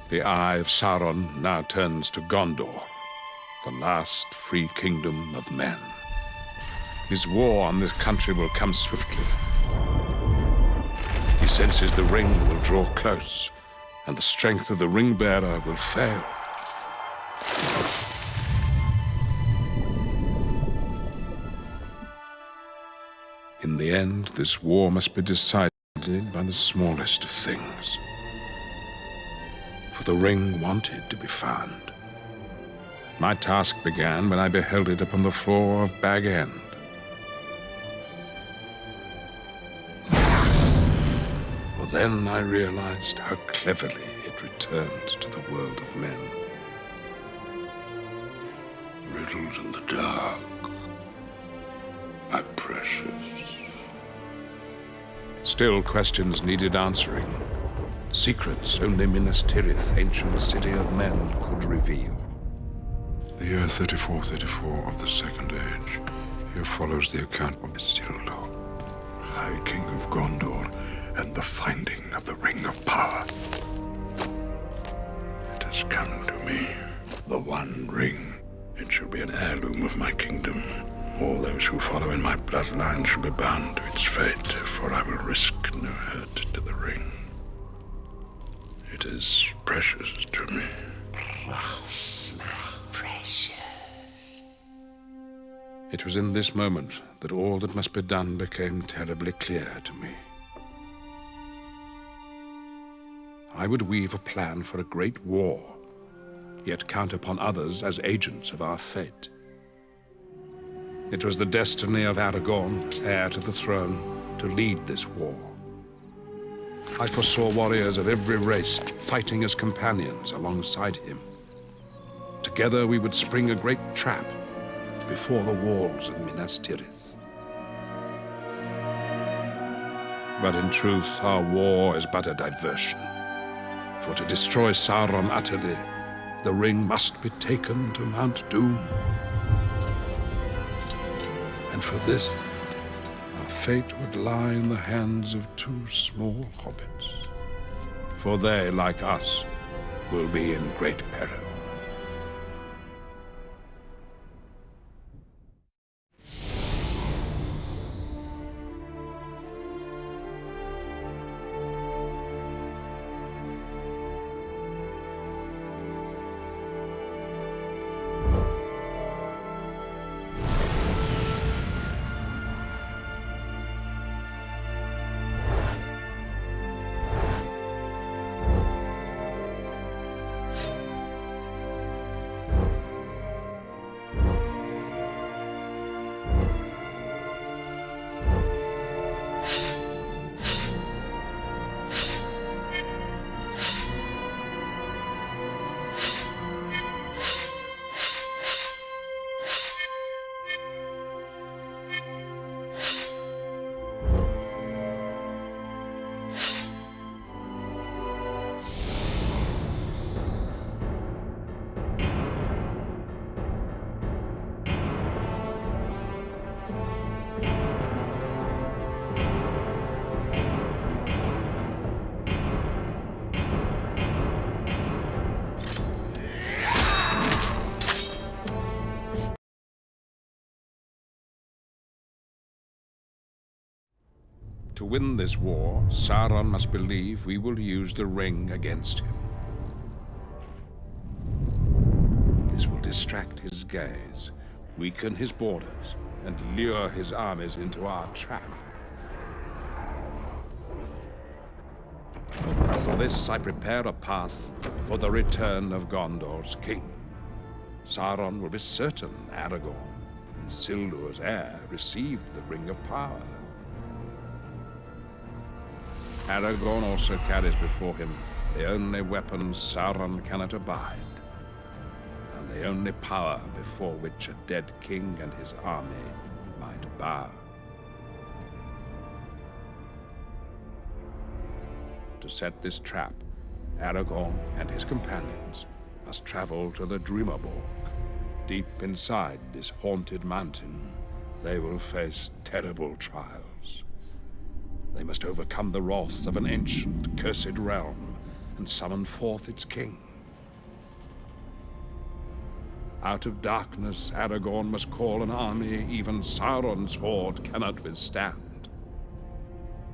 The eye of Sauron now turns to Gondor, the last free kingdom of men. His war on this country will come swiftly. He senses the ring will draw close, and the strength of the ring-bearer will fail. In the end, this war must be decided by the smallest of things. For the ring wanted to be found. My task began when I beheld it upon the floor of Bag End. For then I realized how cleverly it returned to the world of men. Riddles in the dark, my precious. Still, questions needed answering. Secrets only Minas Tirith, ancient city of men, could reveal. The year 3434 of the Second Age. Here follows the account of Isildur, High King of Gondor, and the finding of the Ring of Power. It has come to me, the One Ring. It shall be an heirloom of my kingdom. All those who follow in my bloodline shall be bound to its fate, for I will risk no hurt to the ring. It is precious to me. Precious. It was in this moment that all that must be done became terribly clear to me. I would weave a plan for a great war, yet count upon others as agents of our fate. It was the destiny of Aragorn, heir to the throne, to lead this war. I foresaw warriors of every race fighting as companions alongside him. Together we would spring a great trap before the walls of Minas Tirith. But in truth, our war is but a diversion. For to destroy Sauron utterly, the ring must be taken to Mount Doom. And for this, our fate would lie in the hands of two small hobbits. For they, like us, will be in great peril. To win this war, Sauron must believe we will use the ring against him. This will distract his gaze, weaken his borders, and lure his armies into our trap. For this, I prepare a path for the return of Gondor's king. Sauron will be certain Aragorn, Isildur's heir, received the Ring of Power. Aragorn also carries before him the only weapon Sauron cannot abide, and the only power before which a dead king and his army might bow. To set this trap, Aragorn and his companions must travel to the Dreamerborg. Deep inside this haunted mountain, they will face terrible trials. They must overcome the wrath of an ancient, cursed realm and summon forth its king. Out of darkness, Aragorn must call an army even Sauron's horde cannot withstand.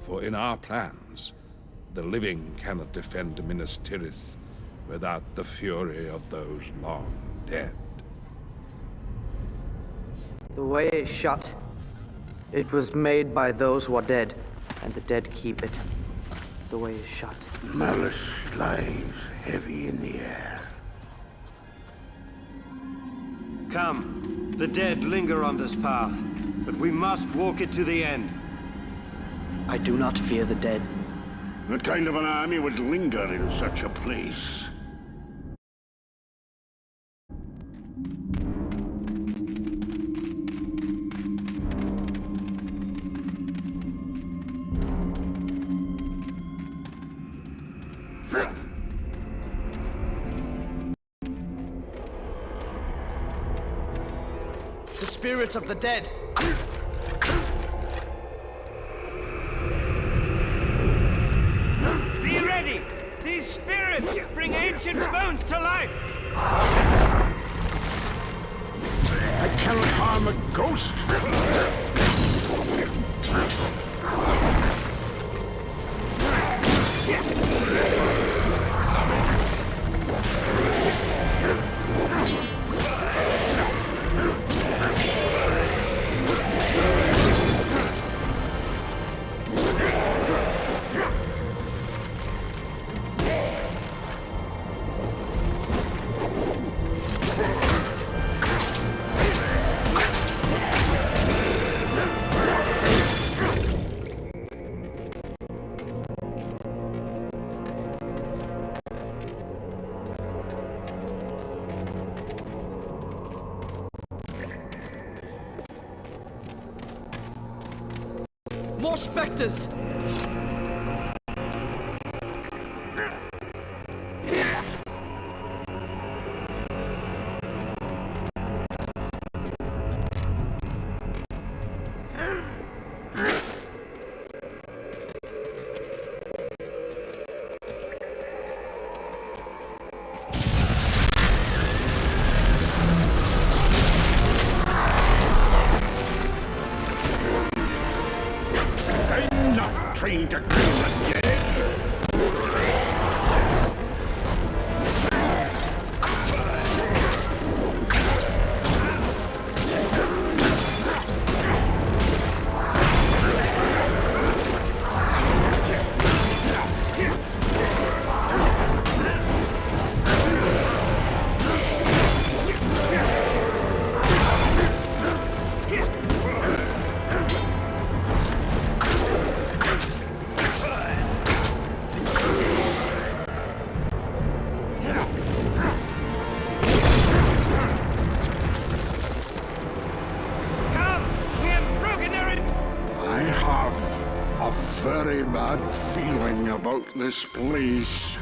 For in our plans, the living cannot defend Minas Tirith without the fury of those long dead. The way is shut. It was made by those who are dead, and the dead keep it. The way is shut. Malice lies heavy in the air. Come. The dead linger on this path, but we must walk it to the end. I do not fear the dead. What kind of an army would linger in such a place? The spirits of the dead! Be ready! These spirits bring ancient bones to life! I cannot harm a ghost! More specters! Trained to kill the dead. Very bad feeling about this place.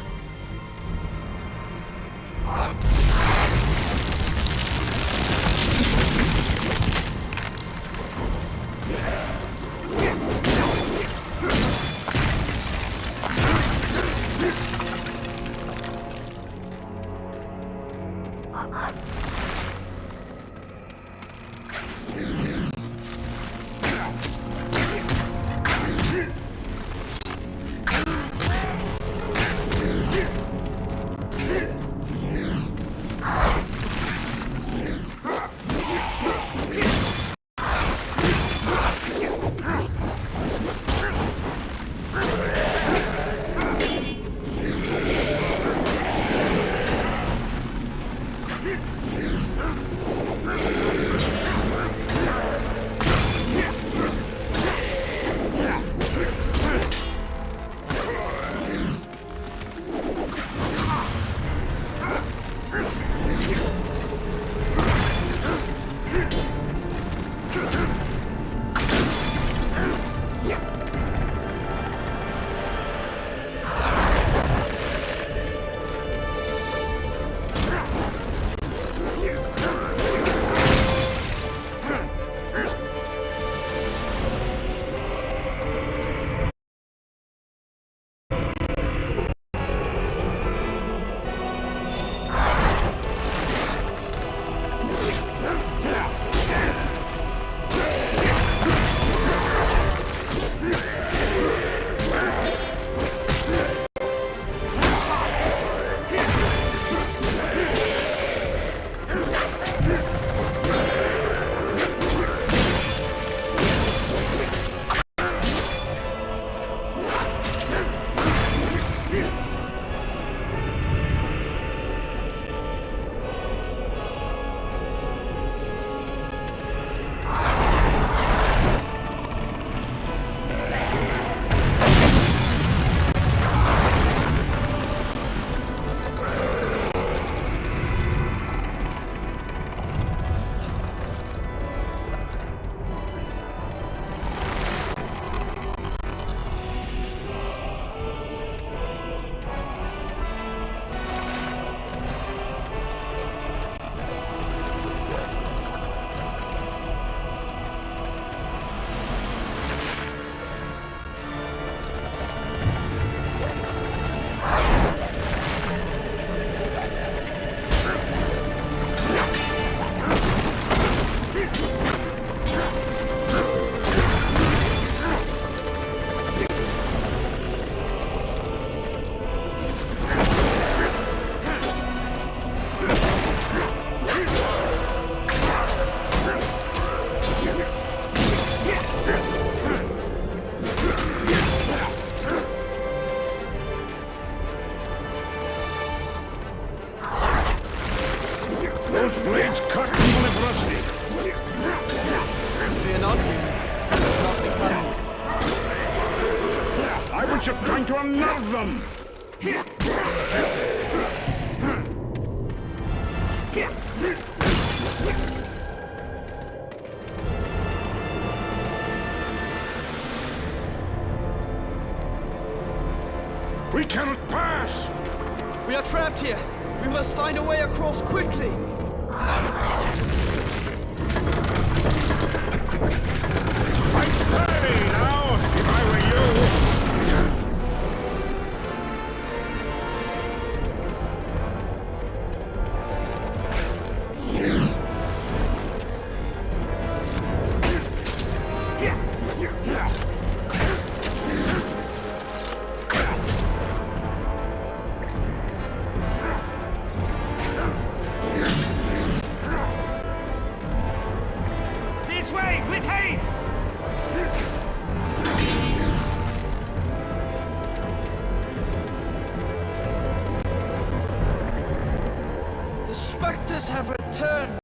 time to unnerve them! We cannot pass! We are trapped here. We must find a way across quickly. I'd pay now, if I were you! This way, with haste! The specters have returned.